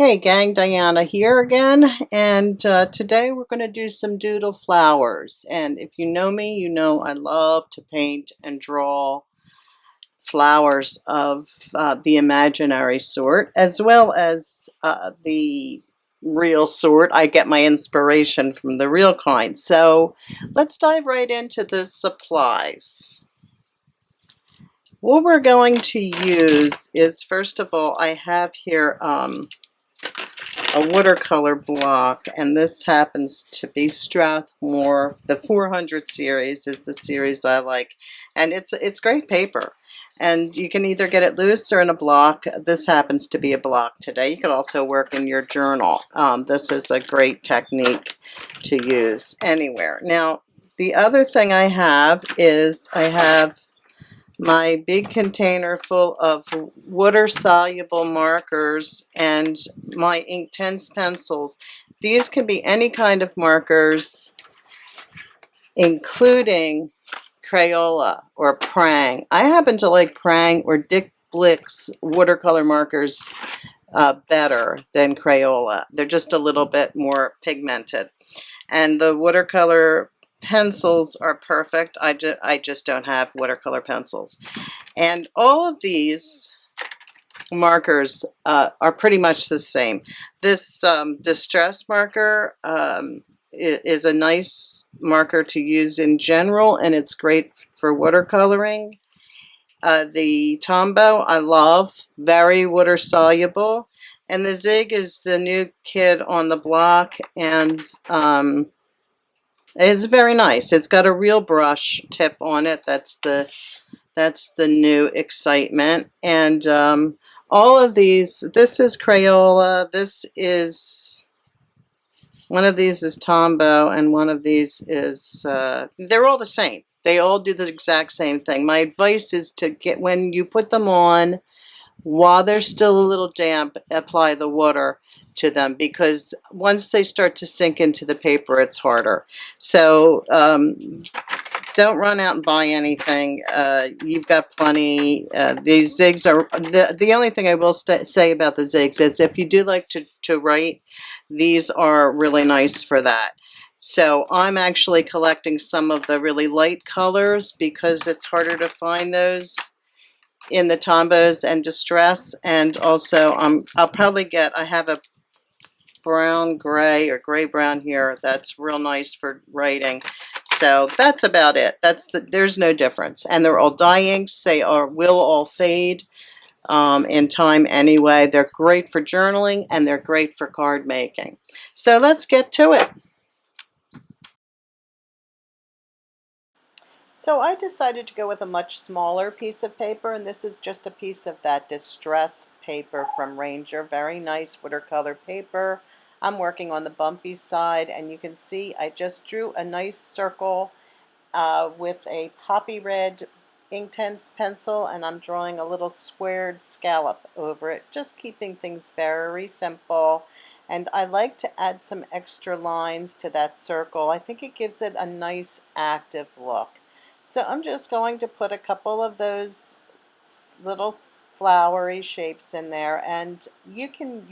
Hey gang, Diana here again, and today we're going to do some doodle flowers. And if you know me, you know I love to paint and draw flowers of the imaginary sort, as well as the real sort. I get my inspiration from the real kind. So let's dive right into the supplies. What we're going to use is, first of all, I have here a watercolor block, and this happens to be Strathmore. The 400 series is the series I like, and it's great paper. And you can either get it loose or in a block. This happens to be a block today. You could also work in your journal. This is a great technique to use anywhere. Now, the other thing I have is I have my big container full of water-soluble markers and my Inktense pencils. These can be any kind of markers, including Crayola or Prang. I happen to like Prang or Dick Blick's watercolor markers better than Crayola. They're just a little bit more pigmented. And the watercolor pencils are perfect. I just don't have watercolor pencils. And all of these markers are pretty much the same. This distress marker is a nice marker to use in general, and it's great for watercoloring. The Tombow I love, very water soluble. And the Zig is the new kid on the block, and it's very nice. It's got a real brush tip on it. That's the new excitement. And all of these, this is Crayola, this is, one of these is Tombow, and one of these is, they're all the same. They all do the exact same thing. My advice is to get, when you put them on, while they're still a little damp, apply the water to them, because once they start to sink into the paper, it's harder. So don't run out and buy anything. You've got plenty. These zigs are, the only thing I will say about the zigs is if you do like to write, these are really nice for that. So I'm actually collecting some of the really light colors because it's harder to find those in the Tombows and Distress. And also I'll probably get, I have a brown gray or gray brown here that's real nice for writing. So that's about it. There's no difference, and they're all dye inks. They will all fade in time anyway. They're great for journaling, and they're great for card making. So let's get to it. So I decided to go with a much smaller piece of paper, and this is just a piece of that distress paper from Ranger. Very nice watercolor paper. I'm working on the bumpy side, and you can see I just drew a nice circle with a poppy red Inktense pencil, and I'm drawing a little squared scallop over it, just keeping things very simple. And I like to add some extra lines to that circle. I think it gives it a nice active look. So I'm just going to put a couple of those little flowery shapes in there, and you can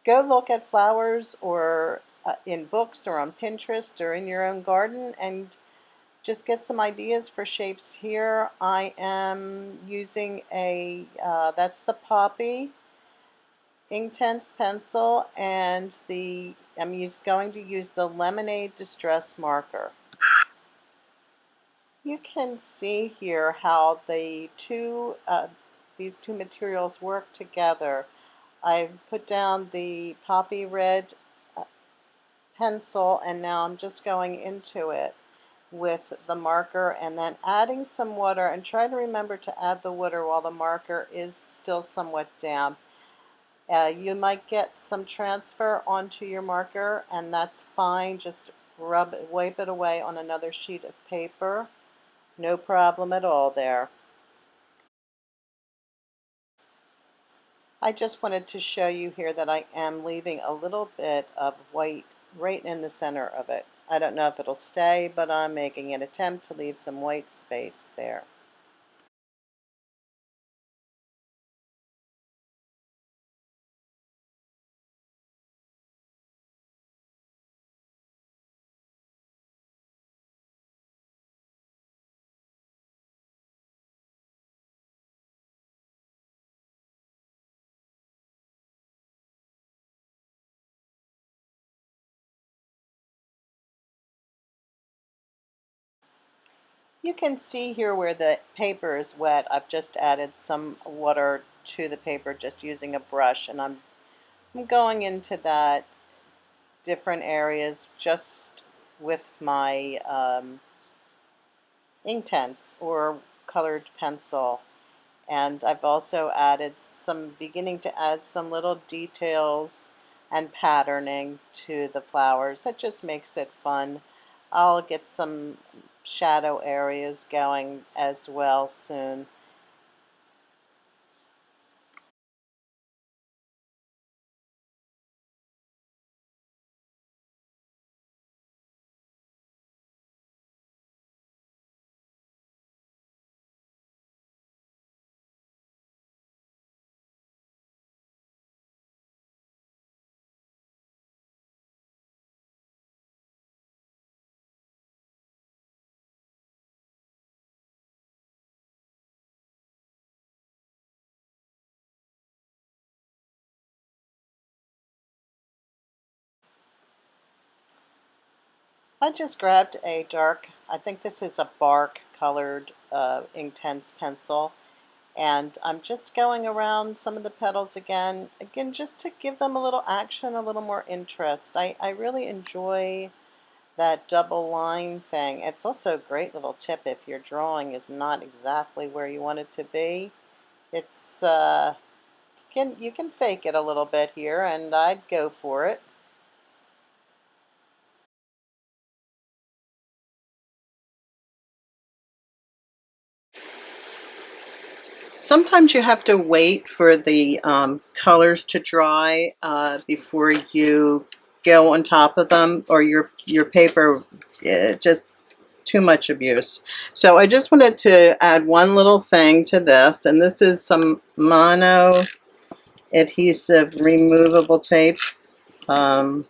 go look at flowers or in books or on Pinterest or in your own garden and just get some ideas for shapes. Here I am using that's the Poppy Inktense pencil, and I'm going to use the Lemonade Distress Marker. You can see here how these two materials work together. I've put down the poppy red pencil, and now I'm just going into it with the marker and then adding some water, and try to remember to add the water while the marker is still somewhat damp. You might get some transfer onto your marker, and that's fine. Just wipe it away on another sheet of paper. No problem at all there. I just wanted to show you here that I am leaving a little bit of white right in the center of it. I don't know if it'll stay, but I'm making an attempt to leave some white space there. You can see here where the paper is wet. I've just added some water to the paper just using a brush, and I'm going into that different areas just with my Inktense or colored pencil. And I've also added beginning to add some little details and patterning to the flowers. That just makes it fun. I'll get some shadow areas going as well soon. I just grabbed a dark, I think this is a bark colored Inktense pencil, and I'm just going around some of the petals again just to give them a little action, a little more interest. I really enjoy that double line thing. It's also a great little tip if your drawing is not exactly where you want it to be. It's you can fake it a little bit here, and I'd go for it. Sometimes you have to wait for the colors to dry before you go on top of them, or your paper just too much abuse. So I just wanted to add one little thing to this, and this is some mono adhesive removable tape, and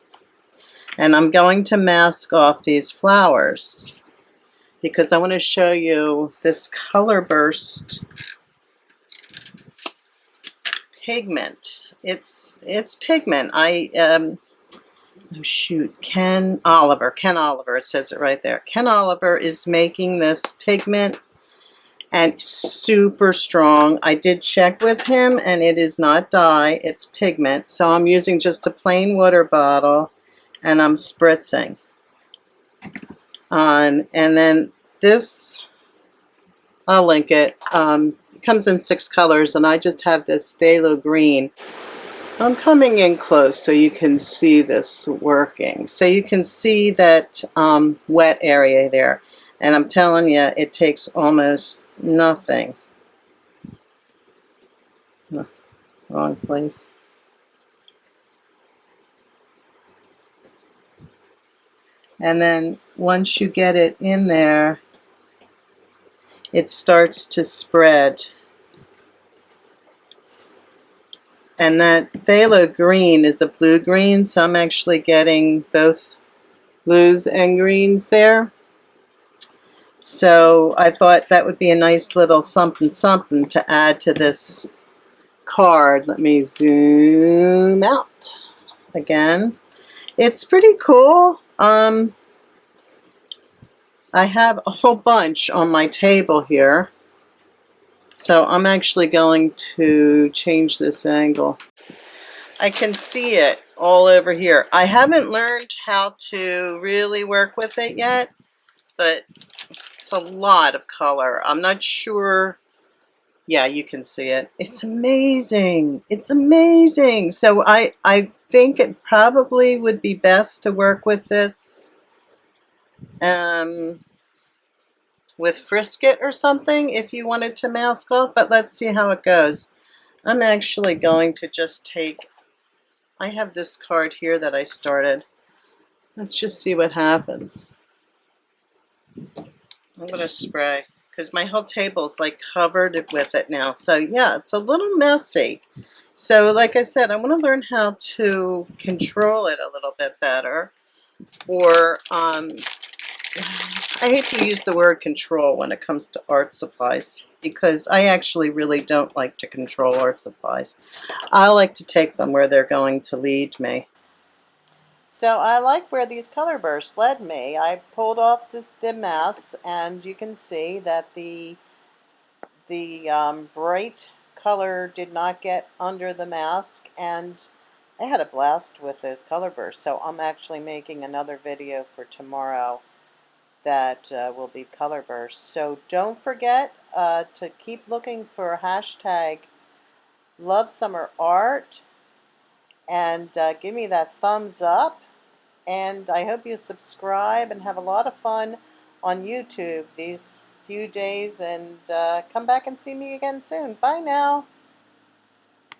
I'm going to mask off these flowers because I want to show you this color burst pigment. It's pigment. Oh shoot, Ken Oliver, it says it right there. Ken Oliver is making this pigment, and super strong. I did check with him, and it is not dye, it's pigment. So I'm using just a plain water bottle, and I'm spritzing on. And then this, I'll link it. It comes in 6 colors, and I just have this phthalo green. I'm coming in close so you can see this working. So you can see that wet area there. And I'm telling you, it takes almost nothing. Oh, wrong place. And then once you get it in there, it starts to spread. And that phthalo green is a blue green, so I'm actually getting both blues and greens there. So I thought that would be a nice little something something to add to this card. Let me zoom out again. It's pretty cool. I have a whole bunch on my table here. So I'm actually going to change this angle. I can see it all over here. I haven't learned how to really work with it yet, but it's a lot of color. I'm not sure. Yeah, you can see it. It's amazing. It's amazing. So I think it probably would be best to work with this with Frisket or something if you wanted to mask off, but let's see how it goes. I'm actually going to just take, I have this card here that I started. Let's just see what happens. I'm going to spray because my whole table's like covered with it now. So yeah, it's a little messy. So like I said, I want to learn how to control it a little bit better. Or I hate to use the word control when it comes to art supplies, because I actually really don't like to control art supplies. I like to take them where they're going to lead me. So I like where these color bursts led me. I pulled off the mess, and you can see that the bright color did not get under the mask, and I had a blast with those color bursts. So I'm actually making another video for tomorrow that will be color bursts. So don't forget to keep looking for hashtag Love Summer Art, and give me that thumbs up. And I hope you subscribe and have a lot of fun on YouTube these few days, and come back and see me again soon. Bye now.